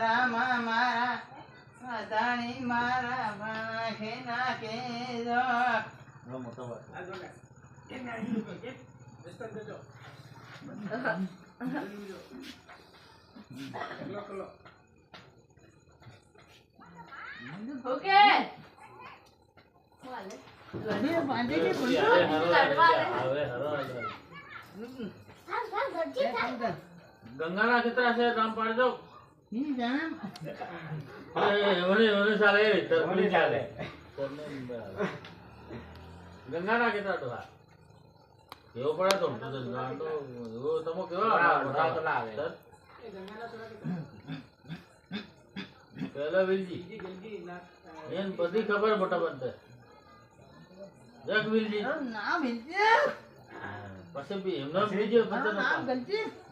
રામા મારા અદાણી મારા ભાખે નાખે મોટો વાત આ જો ને કેમ આવી કે રસ્તા દેજો કલો ઓકે લડે બાંધે કે ગંગાના કેટલા છે નામ પાડી દો ની જામ મને સાલે તરફલી ચાલે ગંગાના કેટલા તો કેવો પડે તો ગાંડો એવો તમો કેવા મોટા તો લાવે એ ગંગાના થોડા કે પેલા વિલજી ગંજી ના એન બધી ખબર મોટા બનતે જગ વિલજી નામ હિલજે પછી બી એમનો બીજો નામ ગલજી